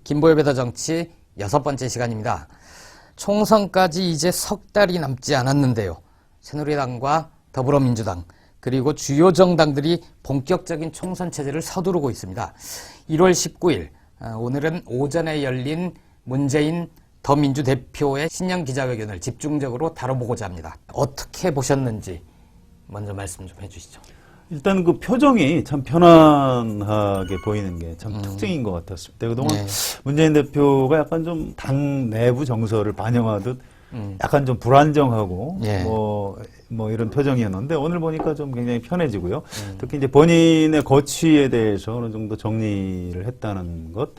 김보엽의 정치 6번째 시간입니다. 총선까지 이제 석 달이 남지 않았는데요. 새누리당과 더불어민주당 그리고 주요 정당들이 본격적인 총선 체제를 서두르고 있습니다. 1월 19일 오늘은 오전에 열린 문재인 더민주 대표의 신년 기자회견을 집중적으로 다뤄보고자 합니다. 어떻게 보셨는지 먼저 말씀 좀 해주시죠. 일단 그 표정이 참 편안하게 보이는 게 참 특징인 것 같았습니다. 그동안 문재인 대표가 약간 좀 당 내부 정서를 반영하듯 약간 좀 불안정하고 뭐 이런 표정이었는데 오늘 보니까 좀 굉장히 편해지고요. 특히 이제 본인의 거취에 대해서 어느 정도 정리를 했다는 것,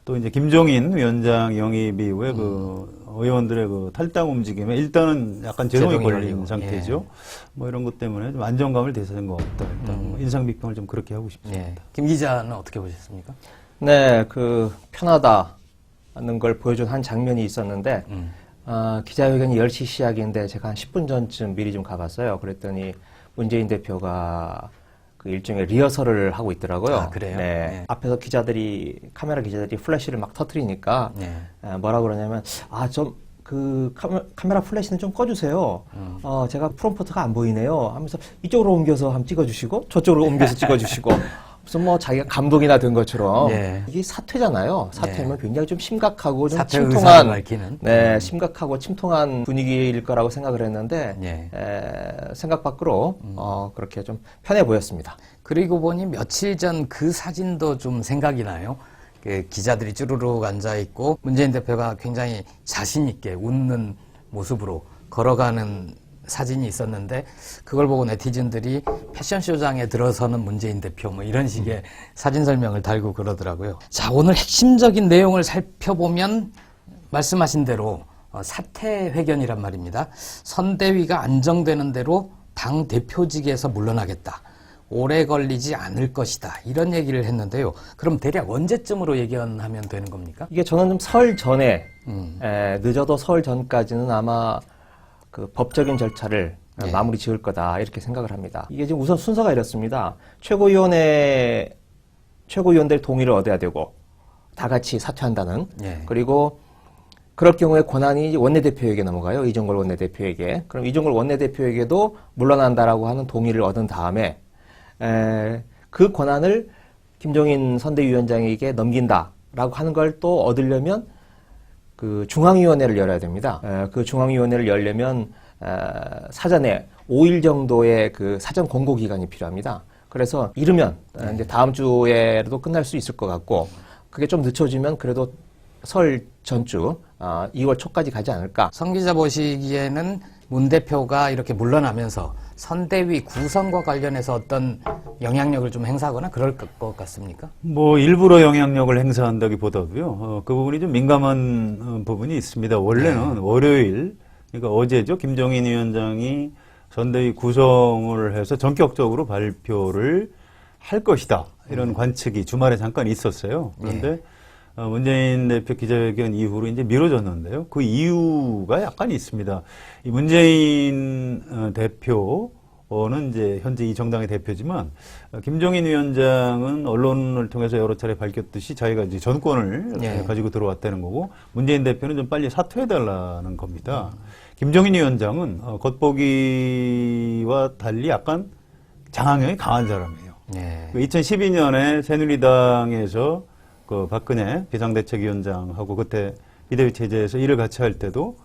또 이제 김종인 위원장 영입 이후에 그 의원들의 그 탈당 움직임에 일단은 약간 제동이 걸린 상태죠. 뭐 이런 것 때문에 좀 안정감을 되찾은 것 같다. 일단 뭐 인상 비평을 좀 그렇게 하고 싶습니다. 김 기자는 어떻게 보셨습니까? 네, 그 편하다는 걸 보여준 한 장면이 있었는데 기자회견이 10시 시작인데 제가 한 10분 전쯤 미리 좀 가봤어요. 그랬더니 문재인 대표가 그 일종의 리허설을 하고 있더라고요. 아, 그래요? 네. 앞에서 카메라 기자들이 플래시를 막 터뜨리니까 뭐라 그러냐면 그 카메라 플래시는 좀 꺼주세요. 제가 프롬프트가 안 보이네요. 하면서 이쪽으로 옮겨서 한번 찍어주시고 저쪽으로 옮겨서 찍어주시고 무슨 뭐 자기가 감독이나 된 것처럼 이게 사퇴잖아요. 사퇴면 굉장히 좀 심각하고 좀 침통한 심각하고 침통한 분위기일 거라고 생각을 했는데 생각 밖으로 그렇게 좀 편해 보였습니다. 그리고 보니 며칠 전 그 사진도 좀 생각이 나요. 그 기자들이 쭈루룩 앉아 있고 문재인 대표가 굉장히 자신 있게 웃는 모습으로 걸어가는 사진이 있었는데 그걸 보고 네티즌들이 패션쇼장에 들어서는 문재인 대표 뭐 이런 식의 사진 설명을 달고 그러더라고요. 자, 오늘 핵심적인 내용을 살펴보면 말씀하신 대로 사퇴 회견이란 말입니다. 선대위가 안정되는 대로 당 대표직에서 물러나겠다. 오래 걸리지 않을 것이다. 이런 얘기를 했는데요. 그럼 대략 언제쯤으로 예견하면 되는 겁니까? 이게 저는 좀 설 전에 늦어도 설 전까지는 아마 그 법적인 절차를 마무리 지을 거다 이렇게 생각을 합니다. 이게 지금 우선 순서가 이렇습니다. 최고위원들 동의를 얻어야 되고 다 같이 사퇴한다는 그리고 그럴 경우에 권한이 원내대표에게 넘어가요. 이종걸 원내대표에게. 그럼 이종걸 원내대표에게도 물러난다라고 하는 동의를 얻은 다음에 그 권한을 김종인 선대위원장에게 넘긴다라고 하는 걸 또 얻으려면 그 중앙위원회를 열어야 됩니다. 그 중앙위원회를 열려면 사전에 5일 정도의 그 사전 공고 기간이 필요합니다. 그래서 이르면 이제 다음 주에도 끝날 수 있을 것 같고 그게 좀 늦춰지면 그래도 설 전주 2월 초까지 가지 않을까. 성 기자 보시기에는 문 대표가 이렇게 물러나면서 선대위 구성과 관련해서 어떤 영향력을 좀 행사하거나 그럴 것 같습니까? 뭐 일부러 영향력을 행사한다기보다도요. 그 부분이 좀 민감한 부분이 있습니다. 원래는 월요일, 그러니까 어제죠. 김종인 위원장이 선대위 구성을 해서 전격적으로 발표를 할 것이다. 이런 관측이 주말에 잠깐 있었어요. 그런데 문재인 대표 기자회견 이후로 이제 미뤄졌는데요. 그 이유가 약간 있습니다. 이 문재인 대표는 이제 현재 이 정당의 대표지만 김종인 위원장은 언론을 통해서 여러 차례 밝혔듯이 자기가 이제 전권을 가지고 들어왔다는 거고 문재인 대표는 좀 빨리 사퇴해달라는 겁니다. 김종인 위원장은 겉보기와 달리 약간 장악력이 강한 사람이에요. 2012년에 새누리당에서 그 박근혜 비상대책위원장하고 그때 비대위 체제에서 일을 같이 할 때도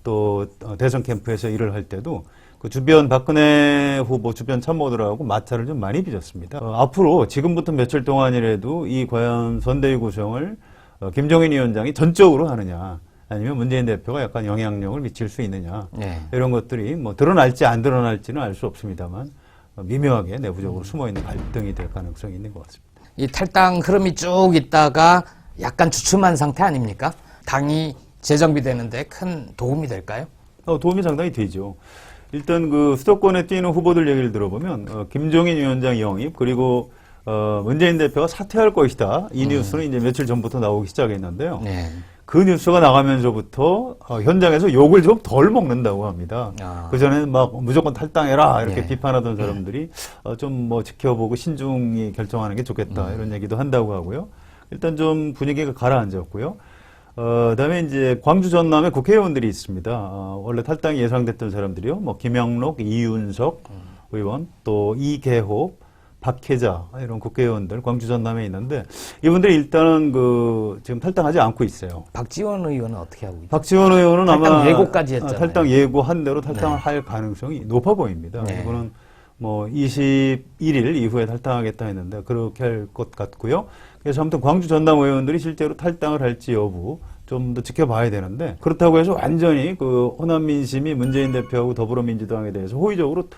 또 대선 캠프에서 일을 할 때도 그 주변 박근혜 후보 주변 참모들하고 마찰을 좀 많이 빚었습니다. 앞으로 지금부터 며칠 동안이라도 이 과연 선대위 구성을 김종인 위원장이 전적으로 하느냐 아니면 문재인 대표가 약간 영향력을 미칠 수 있느냐 이런 것들이 뭐 드러날지 안 드러날지는 알 수 없습니다만 미묘하게 내부적으로 숨어있는 갈등이 될 가능성이 있는 것 같습니다. 이 탈당 흐름이 쭉 있다가 약간 주춤한 상태 아닙니까? 당이 재정비되는데 큰 도움이 될까요? 도움이 상당히 되죠. 일단 그 수도권에 뛰는 후보들 얘기를 들어보면 김종인 위원장 영입 그리고 문재인 대표가 사퇴할 것이다. 이 뉴스는 이제 며칠 전부터 나오기 시작했는데요. 그 뉴스가 나가면서부터 현장에서 욕을 좀 덜 먹는다고 합니다. 그전에는 막 무조건 탈당해라 이렇게 비판하던 사람들이 좀 뭐 지켜보고 신중히 결정하는 게 좋겠다 이런 얘기도 한다고 하고요. 일단 좀 분위기가 가라앉았고요. 그다음에 이제 광주 전남에 국회의원들이 있습니다. 원래 탈당이 예상됐던 사람들이요. 뭐 김영록, 이윤석 의원, 또 이계호, 박혜자 이런 국회의원들 광주 전남에 있는데 이분들이 일단은 지금 탈당하지 않고 있어요. 박지원 의원은 어떻게 하고 있죠? 박지원 의원은 탈당 아마 예고까지 했잖아요. 탈당 예고한 대로 탈당을 네. 할 가능성이 높아 보입니다. 네. 이거는 뭐 21일 이후에 탈당하겠다 했는데 그렇게 할 것 같고요. 그래서 아무튼 광주 전남 의원들이 실제로 탈당을 할지 여부 좀 더 지켜봐야 되는데 그렇다고 해서 완전히 호남 민심이 문재인 대표하고 더불어민주당에 대해서 호의적으로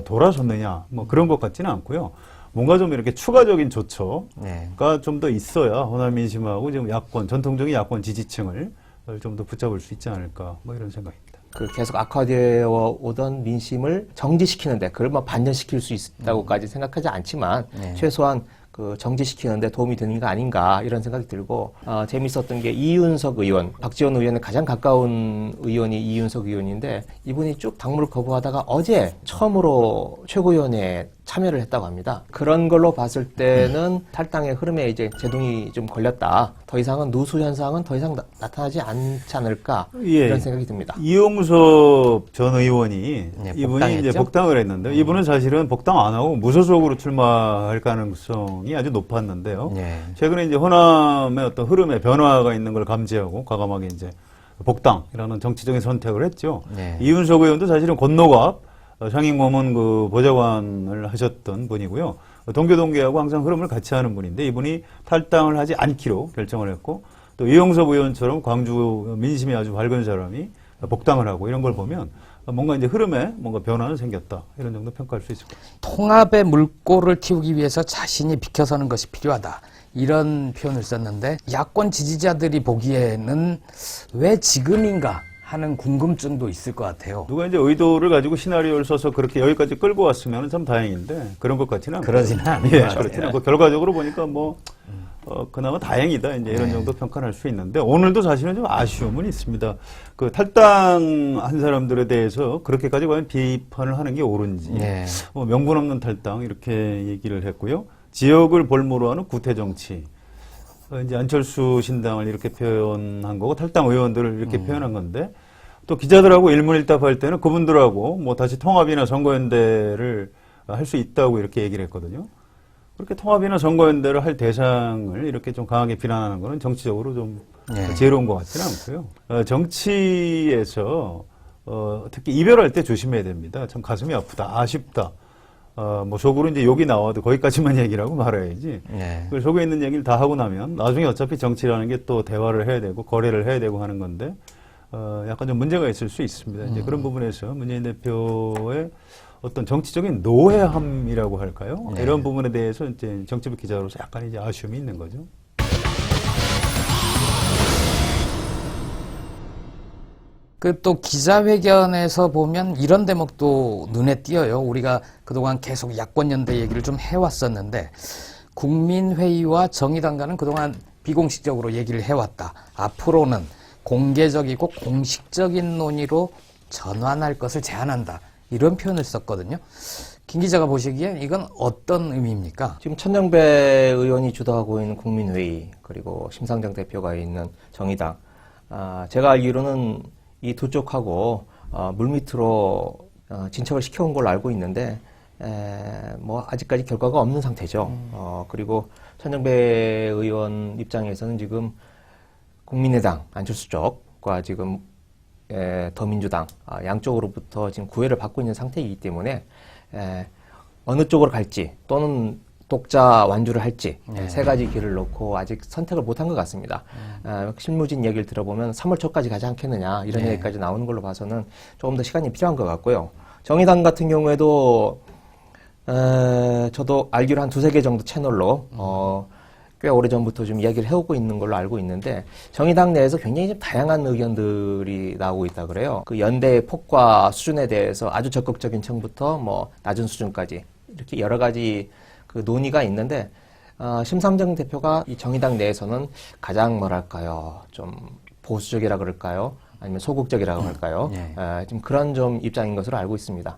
돌아섰느냐 뭐 그런 것 같지는 않고요. 뭔가 좀 이렇게 추가적인 조처가 네. 좀 더 있어야 호남 민심하고 지금 전통적인 야권 지지층을 좀 더 붙잡을 수 있지 않을까 뭐 이런 생각입니다. 계속 악화되어 오던 민심을 정지시키는데 그걸 뭐 반전시킬 수 있다고까지 생각하지 않지만 네. 최소한 정지시키는데 도움이 되는 게 아닌가 이런 생각이 들고 재밌었던 게 이윤석 의원, 박지원 의원의 가장 가까운 의원이 이윤석 의원인데 이분이 쭉 당무를 거부하다가 어제 처음으로 최고위원회에 참여를 했다고 합니다. 그런 걸로 봤을 때는 탈당의 흐름에 이제 제동이 좀 걸렸다. 더 이상은 누수 현상은 더 이상 나타나지 않지 않을까 예. 이런 생각이 듭니다. 이용섭 전 의원이 네, 이분이 복당했죠? 이제 복당을 했는데 이분은 사실은 복당 안 하고 무소속으로 출마할 가능성이 아주 높았는데요. 네. 최근에 이제 호남의 어떤 흐름에 변화가 있는 걸 감지하고 과감하게 이제 복당이라는 정치적인 선택을 했죠. 네. 이윤석 의원도 사실은 권노갑 상임고문 보좌관을 하셨던 분이고요. 동교동계하고 항상 흐름을 같이 하는 분인데 이분이 탈당을 하지 않기로 결정을 했고 또 이용섭 의원처럼 광주 민심이 아주 밝은 사람이 복당을 하고 이런 걸 보면 뭔가 이제 흐름에 뭔가 변화는 생겼다 이런 정도 평가할 수 있을 것 같습니다. 통합의 물꼬를 틔우기 위해서 자신이 비켜서는 것이 필요하다. 이런 표현을 썼는데 야권 지지자들이 보기에는 왜 지금인가 하는 궁금증도 있을 것 같아요. 누가 이제 의도를 가지고 시나리오를 써서 그렇게 여기까지 끌고 왔으면 참 다행인데 그런 것 같지는 않고. 그러지는 않아요. 예, 그렇지는 않고 결과적으로 보니까 그나마 다행이다 이제 이런 정도 평가를 할 수 있는데 오늘도 사실은 좀 아쉬움은 있습니다. 탈당한 사람들에 대해서 그렇게까지 과연 비판을 하는 게 옳은지 네. 명분 없는 탈당 이렇게 얘기를 했고요. 지역을 볼모로 하는 구태 정치. 이제 안철수 신당을 이렇게 표현한 거고 탈당 의원들을 이렇게 표현한 건데 또 기자들하고 일문일답할 때는 그분들하고 뭐 다시 통합이나 선거연대를 할 수 있다고 이렇게 얘기를 했거든요. 그렇게 통합이나 선거연대를 할 대상을 이렇게 좀 강하게 비난하는 거는 정치적으로 좀 네. 지혜로운 것 같지는 않고요. 정치에서 특히 이별할 때 조심해야 됩니다. 참 가슴이 아프다, 아쉽다. 속으로 이제 욕이 나와도 거기까지만 얘기를 하고 말아야지. 네. 그 속에 있는 얘기를 다 하고 나면 나중에 어차피 정치라는 게 또 대화를 해야 되고 거래를 해야 되고 하는 건데 약간 좀 문제가 있을 수 있습니다. 이제 그런 부분에서 문재인 대표의 어떤 정치적인 노회함이라고 할까요? 네. 이런 부분에 대해서 이제 정치부 기자로서 약간 이제 아쉬움이 있는 거죠. 또 기자회견에서 보면 이런 대목도 눈에 띄어요. 우리가 그동안 계속 야권연대 얘기를 좀 해왔었는데 국민회의와 정의당과는 그동안 비공식적으로 얘기를 해왔다. 앞으로는 공개적이고 공식적인 논의로 전환할 것을 제안한다. 이런 표현을 썼거든요. 김 기자가 보시기엔 이건 어떤 의미입니까? 지금 천정배 의원이 주도하고 있는 국민회의 그리고 심상정 대표가 있는 정의당 제가 알기로는 이 두 쪽하고 물밑으로 진척을 시켜온 걸로 알고 있는데 아직까지 결과가 없는 상태죠. 그리고 천정배 의원 입장에서는 지금 국민의당 안철수 쪽과 지금 더민주당 양쪽으로부터 지금 구애를 받고 있는 상태이기 때문에 어느 쪽으로 갈지 또는 독자 완주를 할지 세 가지 길을 놓고 아직 선택을 못한 것 같습니다. 실무진 얘기를 들어보면 3월 초까지 가지 않겠느냐 이런 얘기까지 나오는 걸로 봐서는 조금 더 시간이 필요한 것 같고요. 정의당 같은 경우에도 저도 알기로 한 2-3개 정도 채널로 꽤 오래전부터 좀 이야기를 해오고 있는 걸로 알고 있는데 정의당 내에서 굉장히 좀 다양한 의견들이 나오고 있다 그래요. 그 연대의 폭과 수준에 대해서 아주 적극적인 층부터 낮은 수준까지 이렇게 여러 가지 그 논의가 있는데 심상정 대표가 이 정의당 내에서는 가장 좀 보수적이라 그럴까요? 아니면 소극적이라고 할까요? 좀 그런 좀 입장인 것으로 알고 있습니다.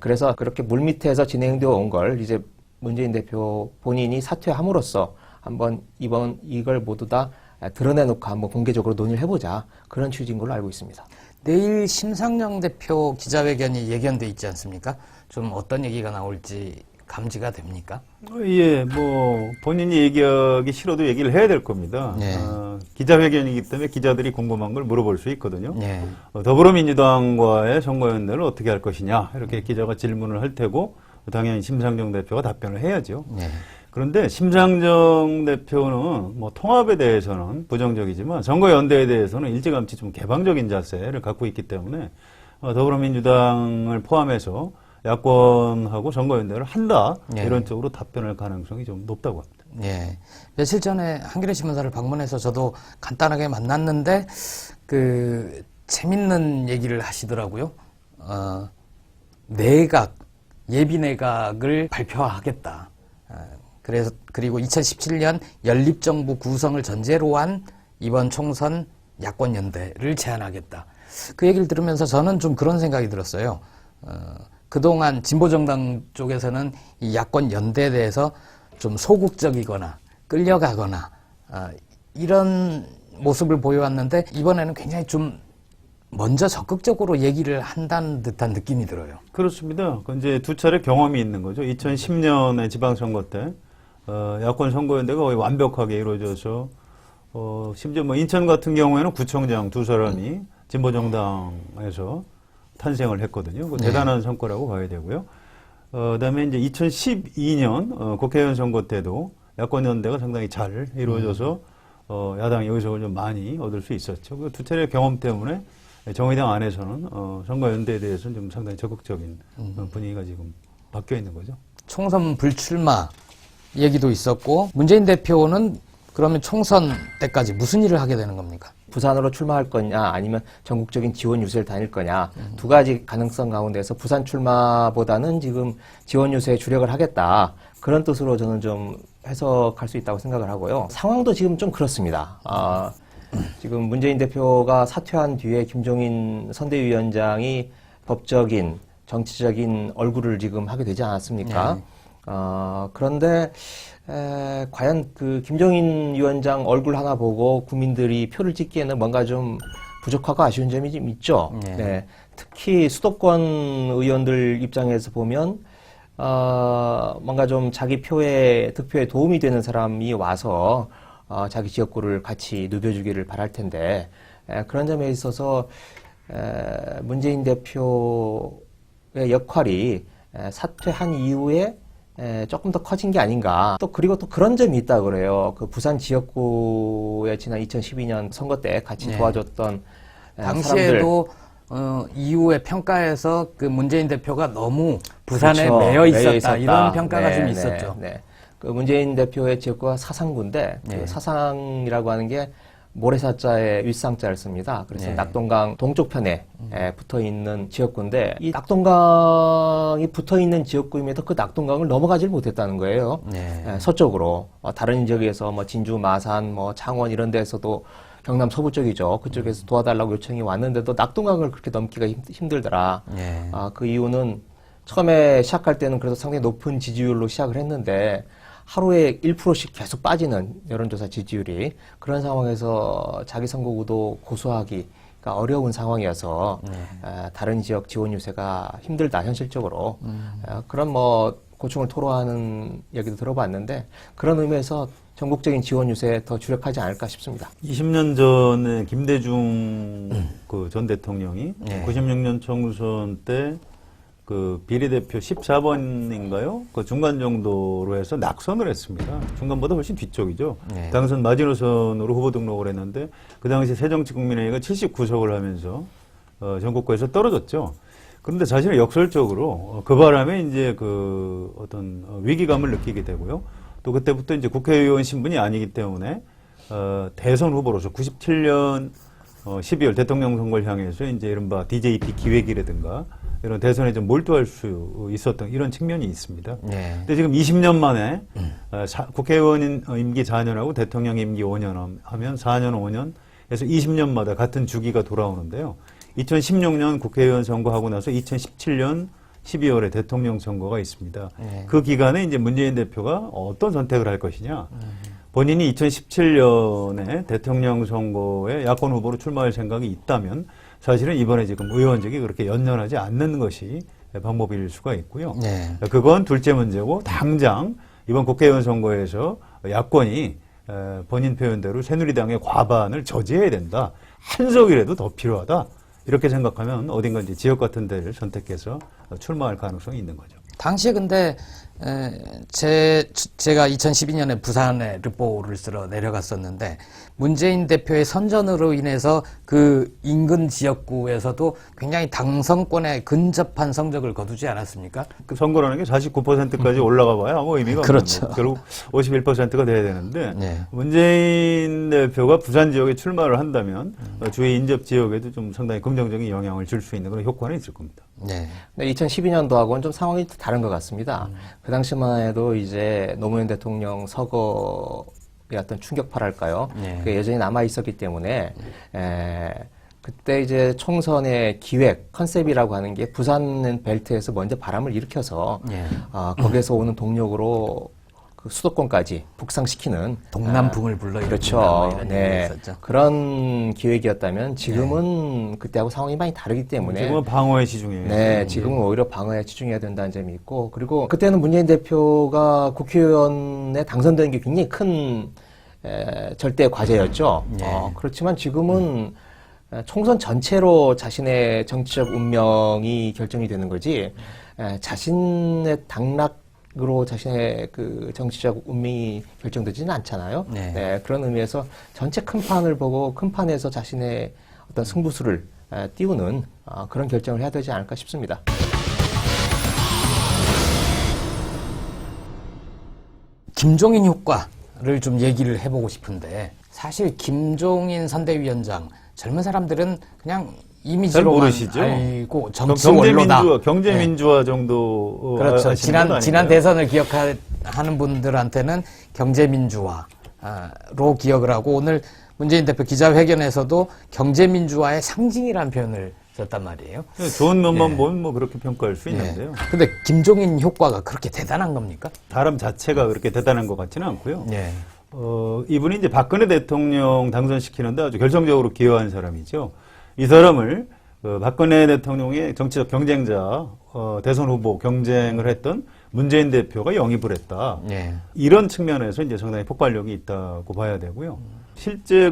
그래서 그렇게 물밑에서 진행되어 온 걸 이제 문재인 대표 본인이 사퇴함으로써 한번 이걸 모두 다 드러내놓고 한번 공개적으로 논의를 해보자. 그런 취지인 걸로 알고 있습니다. 내일 심상정 대표 기자회견이 예견돼 있지 않습니까? 좀 어떤 얘기가 나올지 감지가 됩니까? 예, 뭐 본인이 얘기하기 싫어도 얘기를 해야 될 겁니다. 네. 기자회견이기 때문에 기자들이 궁금한 걸 물어볼 수 있거든요. 네. 더불어민주당과의 선거연대를 어떻게 할 것이냐 이렇게 기자가 질문을 할 테고 당연히 심상정 대표가 답변을 해야죠. 네. 그런데 심상정 대표는 뭐 통합에 대해서는 부정적이지만 선거연대에 대해서는 일찌감치 좀 개방적인 자세를 갖고 있기 때문에 더불어민주당을 포함해서 야권하고 선거연대를 한다 네. 이런 쪽으로 답변할 가능성이 좀 높다고 합니다. 예. 며칠 전에 한겨레 신문사를 방문해서 저도 간단하게 만났는데 재밌는 얘기를 하시더라고요. 내각 예비 내각을 발표하겠다. 그리고 2017년 연립정부 구성을 전제로 한 이번 총선 야권 연대를 제안하겠다. 그 얘기를 들으면서 저는 좀 그런 생각이 들었어요. 그동안 진보정당 쪽에서는 이 야권 연대에 대해서 좀 소극적이거나 끌려가거나 이런 모습을 보여왔는데 이번에는 굉장히 좀 먼저 적극적으로 얘기를 한다는 듯한 느낌이 들어요. 그렇습니다. 이제 두 차례 경험이 있는 거죠. 2010년에 지방선거 때 야권 선거연대가 거의 완벽하게 이루어져서 심지어 뭐 인천 같은 경우에는 구청장 두 사람이 진보정당에서 탄생을 했거든요. 그 대단한 성과라고 봐야 되고요. 그다음에 이제 2012년 국회의원 선거 때도 야권 연대가 상당히 잘 이루어져서 야당 의석을 좀 많이 얻을 수 있었죠. 그 두 차례 경험 때문에 정의당 안에서는 선거 연대에 대해서는 좀 상당히 적극적인 분위기가 지금 바뀌어 있는 거죠. 총선 불출마 얘기도 있었고 문재인 대표는 그러면 총선 때까지 무슨 일을 하게 되는 겁니까? 부산으로 출마할 거냐 아니면 전국적인 지원 유세를 다닐 거냐 두 가지 가능성 가운데서 부산 출마보다는 지금 지원 유세에 주력을 하겠다. 그런 뜻으로 저는 좀 해석할 수 있다고 생각을 하고요. 상황도 지금 좀 그렇습니다. 지금 문재인 대표가 사퇴한 뒤에 김종인 선대위원장이 법적인 정치적인 얼굴을 지금 하게 되지 않았습니까? 네. 그런데 과연 그 김종인 위원장 얼굴 하나 보고 국민들이 표를 찍기에는 뭔가 좀 부족하고 아쉬운 점이 좀 있죠. 네. 네. 특히 수도권 의원들 입장에서 보면 뭔가 좀 자기 득표에 도움이 되는 사람이 와서 자기 지역구를 같이 누벼주기를 바랄 텐데 그런 점에 있어서 문재인 대표의 역할이 사퇴한 이후에 조금 더 커진 게 아닌가. 그리고 또 그런 점이 있다 그래요. 그 부산 지역구에 지난 2012년 선거 때 같이 네. 도와줬던 당시에도 이후에 평가에서 그 문재인 대표가 너무 부산에 그렇죠. 매여 있었다. 매여 있었다. 이런 평가가 네, 좀 네, 있었죠. 네. 그 문재인 대표의 지역구가 사상구인데 네. 그 사상이라고 하는 게 모래사자에 윗상자를 씁니다. 그래서 네. 낙동강 동쪽 편에 붙어 있는 지역구인데 이 낙동강이 붙어 있는 지역구임에도 그 낙동강을 넘어가질 못했다는 거예요. 네. 서쪽으로 다른 지역에서 뭐 진주, 마산, 뭐 창원 이런 데서도 경남 서부 쪽이죠. 그쪽에서 도와달라고 요청이 왔는데도 낙동강을 그렇게 넘기가 힘들더라. 네. 그 이유는 처음에 시작할 때는 그래도 상당히 높은 지지율로 시작을 했는데 하루에 1%씩 계속 빠지는 여론조사 지지율이 그런 상황에서 자기 선거구도 고수하기가 어려운 상황이어서 다른 지역 지원 유세가 힘들다 현실적으로 그런 뭐 고충을 토로하는 얘기도 들어봤는데 그런 의미에서 전국적인 지원 유세에 더 주력하지 않을까 싶습니다. 20년 전에 김대중 그 전 대통령이 네. 96년 총선 때 그 비례대표 14번인가요? 그 중간 정도로 해서 낙선을 했습니다. 중간보다 훨씬 뒤쪽이죠. 네. 당선 마지노선으로 후보 등록을 했는데 그 당시 새정치국민회의가 79석을 하면서 전국구에서 떨어졌죠. 그런데 사실은 역설적으로 그 바람에 이제 그 어떤 위기감을 느끼게 되고요. 또 그때부터 이제 국회의원 신분이 아니기 때문에 대선 후보로서 97년 12월 대통령 선거를 향해서 이제 이른바 DJP 기획이라든가 이런 대선에 좀 몰두할 수 있었던 이런 측면이 있습니다. 네. 근데 지금 20년 만에 국회의원 임기 4년하고 대통령 임기 5년 하면 4년, 5년에서 20년마다 같은 주기가 돌아오는데요. 2016년 국회의원 선거하고 나서 2017년 12월에 대통령 선거가 있습니다. 네. 그 기간에 이제 문재인 대표가 어떤 선택을 할 것이냐. 본인이 2017년에 대통령 선거에 야권 후보로 출마할 생각이 있다면 사실은 이번에 지금 의원직이 그렇게 연연하지 않는 것이 방법일 수가 있고요. 네. 그건 둘째 문제고 당장 이번 국회의원 선거에서 야권이 본인 표현대로 새누리당의 과반을 저지해야 된다. 한 석이라도 더 필요하다. 이렇게 생각하면 어딘가 이제 지역 같은 데를 선택해서 출마할 가능성이 있는 거죠. 당시에 근데 제가 2012년에 부산에 르포를 쓰러 내려갔었는데 문재인 대표의 선전으로 인해서 그 인근 지역구에서도 굉장히 당선권에 근접한 성적을 거두지 않았습니까? 그 선거라는 게 49%까지 올라가 봐야 아무 의미가 그렇죠. 없는 거. 결국 51%가 돼야 되는데 네. 문재인 대표가 부산 지역에 출마를 한다면 주의 인접 지역에도 좀 상당히 긍정적인 영향을 줄 수 있는 그런 효과는 있을 겁니다. 네. 2012년도하고는 좀 상황이 다른 것 같습니다. 그 당시만 해도 이제 노무현 대통령 서거의 어떤 충격파랄까요? 네. 그게 여전히 남아 있었기 때문에 그때 이제 총선의 기획 컨셉이라고 하는 게 부산 벨트에서 먼저 바람을 일으켜서 네. 거기에서 오는 동력으로 그 수도권까지 북상시키는 동남풍을 불러일으킨다. 그렇죠. 뭐 이런 네. 얘기가 있었죠. 그런 기획이었다면 지금은 그때하고 상황이 많이 다르기 때문에 지금은 방어에 치중해요. 네, 지금은 오히려 방어에 집중해야 된다는 점이 있고, 그리고 그때는 문재인 대표가 국회의원에 당선되는 게 굉장히 큰 절대 과제였죠. 네. 그렇지만 지금은 총선 전체로 자신의 정치적 운명이 결정이 되는 거지, 자신의 당락으로 자신의 그 정치적 운명이 결정되지는 않잖아요. 네. 그런 의미에서 전체 큰 판을 보고 큰 판에서 자신의 어떤 승부수를 띄우는 그런 결정을 해야 되지 않을까 싶습니다. 김종인 효과를 좀 얘기를 해보고 싶은데 사실 김종인 선대위원장 젊은 사람들은 그냥 잘 이미지로만 모르시죠? 알고 정치 원로다. 경제민주화 정도 그렇죠. 아시는 건 지난 아닌가요? 대선을 기억하는 분들한테는 경제민주화로 기억을 하고 오늘 문재인 대표 기자회견에서도 경제민주화의 상징이라는 표현을 썼단 말이에요. 좋은 면만 예. 보면 뭐 그렇게 평가할 수 있는데요. 근데 김종인 효과가 그렇게 대단한 겁니까? 사람 자체가 그렇게 대단한 것 같지는 않고요. 네. 이분이 이제 박근혜 대통령 당선시키는데 아주 결정적으로 기여한 사람이죠. 이 사람을 박근혜 대통령의 정치적 경쟁자, 대선 후보 경쟁을 했던 문재인 대표가 영입을 했다. 네. 이런 측면에서 이제 상당히 폭발력이 있다고 봐야 되고요. 실제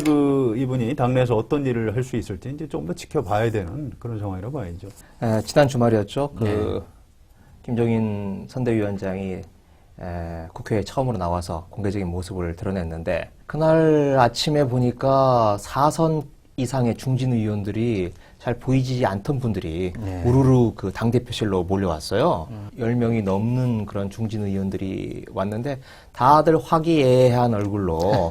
이분이 당내에서 어떤 일을 할 수 있을지 이제 좀 더 지켜봐야 되는 그런 상황이라고 봐야죠. 지난 주말이었죠. 네. 김종인 선대위원장이 국회에 처음으로 나와서 공개적인 모습을 드러냈는데 그날 아침에 보니까 4선 이상의 중진 의원들이 잘 보이지 않던 분들이 네. 우르르 그 당대표실로 몰려왔어요. 10명이 넘는 그런 중진 의원들이 왔는데 다들 화기애애한 얼굴로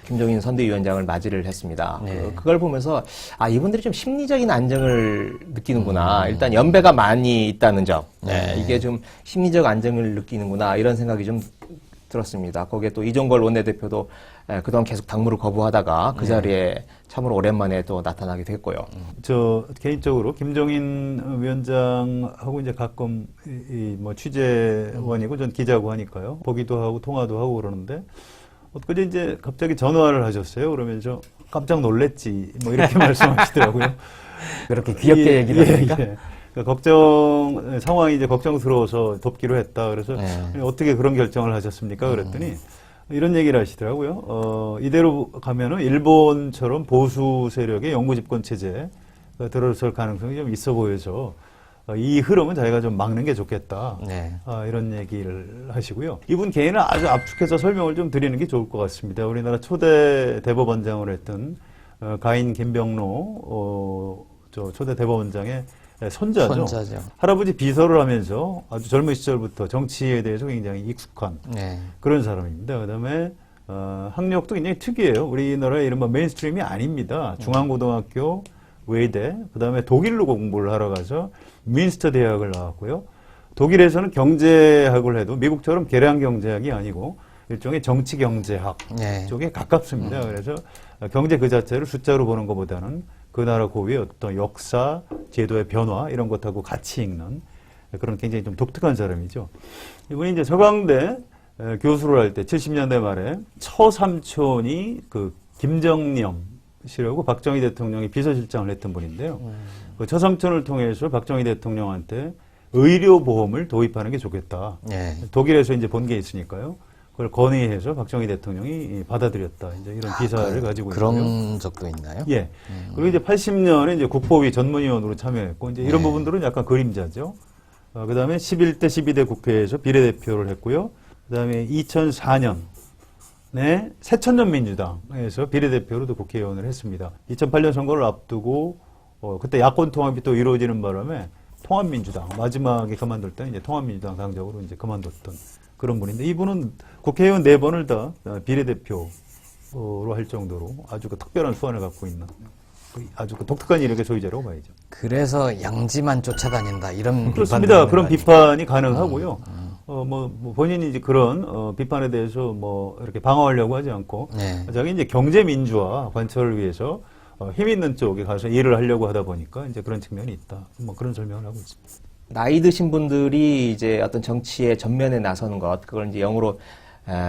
김종인 선대위원장을 맞이를 했습니다. 네. 그걸 보면서 이분들이 좀 심리적인 안정을 느끼는구나. 일단 연배가 많이 있다는 점. 이게 좀 심리적 안정을 느끼는구나. 이런 생각이 좀 들었습니다. 거기에 또 이종걸 원내대표도 그동안 계속 당무를 거부하다가 그 자리에 참으로 오랜만에 또 나타나게 됐고요. 저 개인적으로 김종인 위원장하고 이제 가끔 뭐 취재원이고 전 기자고 하니까요. 보기도 하고 통화도 하고 그러는데 엊그제 이제 갑자기 전화를 하셨어요. 그러면서 깜짝 놀랬지 뭐 이렇게 말씀하시더라고요. 그렇게 귀엽게 얘기를 하니까. 그러니까 상황이 이제 걱정스러워서 돕기로 했다. 그래서 어떻게 그런 결정을 하셨습니까? 그랬더니 이런 얘기를 하시더라고요. 이대로 가면은 일본처럼 보수 세력의 영구 집권 체제가 들어설 가능성이 좀 있어 보여서 이 흐름은 자기가 좀 막는 게 좋겠다. 이런 얘기를 하시고요. 이분 개인을 아주 압축해서 설명을 좀 드리는 게 좋을 것 같습니다. 우리나라 초대 대법원장을 했던 가인 김병로 초대 대법원장의 손자죠. 할아버지 비서를 하면서 아주 젊은 시절부터 정치에 대해서 굉장히 익숙한 그런 사람입니다. 그다음에 학력도 굉장히 특이해요. 우리나라의 이른바 메인스트림이 아닙니다. 중앙고등학교, 외대, 그다음에 독일로 공부를 하러 가서 뮌스터 대학을 나왔고요. 독일에서는 경제학을 해도 미국처럼 계량 경제학이 아니고 일종의 정치 경제학 쪽에 가깝습니다. 그래서 경제 그 자체를 숫자로 보는 것보다는 그 나라 고유의 어떤 역사, 제도의 변화 이런 것하고 같이 읽는 그런 굉장히 좀 독특한 사람이죠. 이분이 이제 서강대 교수를 할 때 70년대 말에 처삼촌이 그 김정념 씨라고 박정희 대통령이 비서실장을 했던 분인데요. 그 처삼촌을 통해서 박정희 대통령한테 의료보험을 도입하는 게 좋겠다. 예. 독일에서 이제 본 게 있으니까요. 그걸 건의해서 박정희 대통령이 받아들였다. 이제 이런 기사를 가지고 있고요. 그런 적도 있나요? 예. 그리고 이제 80년에 이제 국보위 전문위원으로 참여했고, 이제 이런 네. 부분들은 약간 그림자죠. 그 다음에 11대, 12대 국회에서 비례대표를 했고요. 그 다음에 2004년에 새천년민주당에서 비례대표로도 국회의원을 했습니다. 2008년 선거를 앞두고, 그때 야권 통합이 또 이루어지는 바람에 통합민주당, 마지막에 그만둘 때는 이제 통합민주당 당적으로 이제 그만뒀던 그런 분인데, 이분은 국회의원 4번을 다 비례대표로 할 정도로 아주 그 특별한 수완을 갖고 있는 아주 그 독특한 이력의 소유자라고 봐야죠. 그래서 양지만 쫓아다닌다 이런 그렇습니다. 비판도 그런 있는 거 비판이 가능하고요. 뭐 본인이 이제 그런 비판에 대해서 뭐 이렇게 방어하려고 하지 않고 네. 자기 이제 경제 민주화 관철을 위해서 힘 있는 쪽에 가서 일을 하려고 하다 보니까 이제 그런 측면이 있다. 뭐 그런 설명을 하고 있습니다. 나이 드신 분들이 이제 어떤 정치의 전면에 나서는 것, 그걸 이제 영어로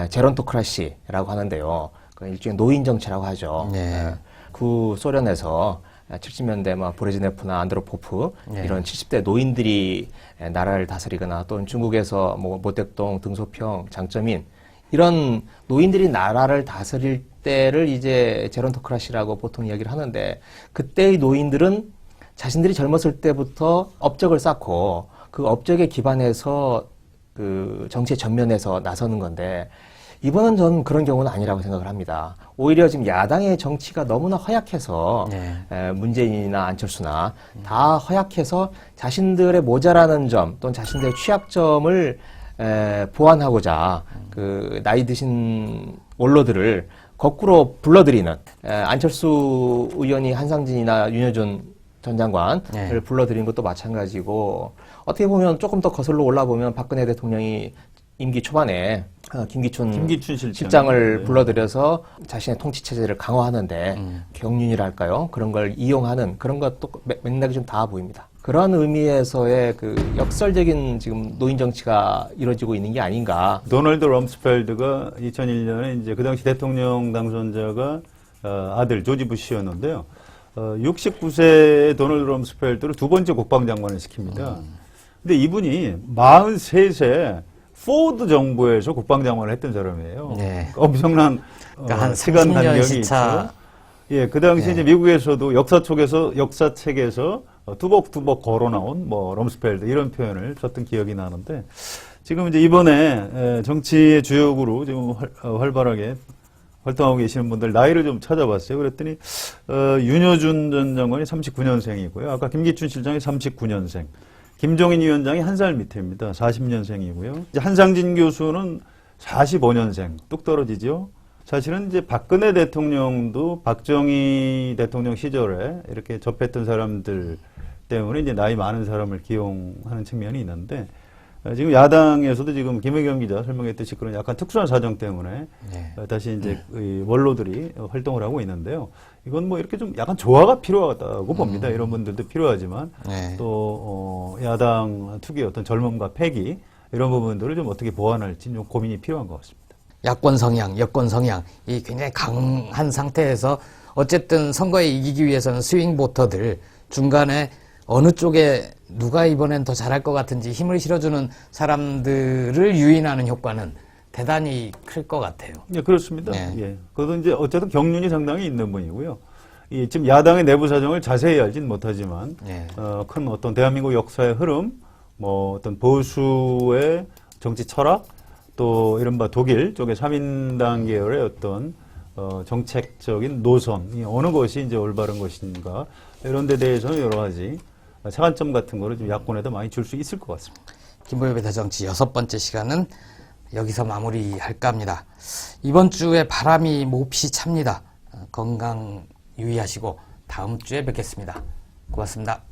제론토크라시라고 하는데요. 그 일종의 노인 정치라고 하죠. 네. 구소련에서 70년대 막 브레즈네프나 안드로포프 네. 이런 70대 노인들이 나라를 다스리거나 또는 중국에서 뭐 모택동, 등소평, 장쩌민 이런 노인들이 나라를 다스릴 때를 이제 제론토크라시라고 보통 이야기를 하는데, 그때의 노인들은 자신들이 젊었을 때부터 업적을 쌓고 그 업적에 기반해서 그 정치의 전면에서 나서는 건데, 이번은 저는 그런 경우는 아니라고 생각을 합니다. 오히려 지금 야당의 정치가 너무나 허약해서 네. 문재인이나 안철수나 다 허약해서 자신들의 모자라는 점 또는 자신들의 취약점을 보완하고자 그 나이 드신 원로들을 거꾸로 불러들이는, 안철수 의원이 한상진이나 윤여준 전 장관을 네. 불러들인 것도 마찬가지고, 어떻게 보면 조금 더 거슬러 올라보면 박근혜 대통령이 임기 초반에 김기춘 실장을 네. 불러들여서 자신의 통치 체제를 강화하는데 경륜이랄까요? 그런 걸 이용하는 그런 것도 맥락이 좀 다 보입니다. 그런 의미에서의 그 역설적인 지금 노인 정치가 이루어지고 있는 게 아닌가. 도널드 럼스펠드가 2001년에 이제 그 당시 대통령 당선자가 아들 조지 부시였는데요. 69세의 도널드 럼스펠드를 두 번째 국방장관을 시킵니다. 근데 이분이 43세 포드 정부에서 국방장관을 했던 사람이에요. 네. 엄청난 그러니까 한 시간 30년 간격이 시차. 있죠. 예, 그 당시 네. 이제 미국에서도 역사책에서 투벅투벅 걸어 나온 뭐 럼스펠드 이런 표현을 썼던 기억이 나는데, 지금 이제 이번에 정치의 주역으로 지금 활발하게 활동하고 계시는 분들 나이를 좀 찾아봤어요. 그랬더니 윤여준 전 장관이 39년생이고요. 아까 김기춘 실장이 39년생. 김종인 위원장이 한 살 밑에입니다. 40년생이고요. 이제 한상진 교수는 45년생. 뚝 떨어지죠. 사실은 이제 박근혜 대통령도 박정희 대통령 시절에 이렇게 접했던 사람들 때문에 이제 나이 많은 사람을 기용하는 측면이 있는데, 지금 야당에서도 지금 김혜경 기자 설명했듯이 그런 약간 특수한 사정 때문에 네. 다시 이제 이 원로들이 활동을 하고 있는데요. 이건 뭐 이렇게 좀 약간 조화가 필요하다고 봅니다. 이런 분들도 필요하지만 네. 또 야당 특유의 어떤 젊음과 패기 이런 부분들을 좀 어떻게 보완할지 좀 고민이 필요한 것 같습니다. 야권 성향, 여권 성향, 이 굉장히 강한 상태에서 어쨌든 선거에 이기기 위해서는 스윙 보터들 중간에 어느 쪽에 누가 이번엔 더 잘할 것 같은지 힘을 실어주는 사람들을 유인하는 효과는 대단히 클 것 같아요. 예, 그렇습니다. 네. 예. 그것도 이제 어쨌든 경륜이 상당히 있는 분이고요. 지금 야당의 내부 사정을 자세히 알진 못하지만, 네. 큰 어떤 대한민국 역사의 흐름, 뭐 어떤 보수의 정치 철학, 또 이른바 독일 쪽의 3인당 계열의 어떤 정책적인 노선이 어느 것이 이제 올바른 것인가, 이런 데 대해서는 여러 가지 차관점 같은 거를 좀 야권에다 많이 줄 수 있을 것 같습니다. 김보엽의 대정치 6번째 시간은 여기서 마무리할까 합니다. 이번 주에 바람이 몹시 찹니다. 건강 유의하시고 다음 주에 뵙겠습니다. 고맙습니다.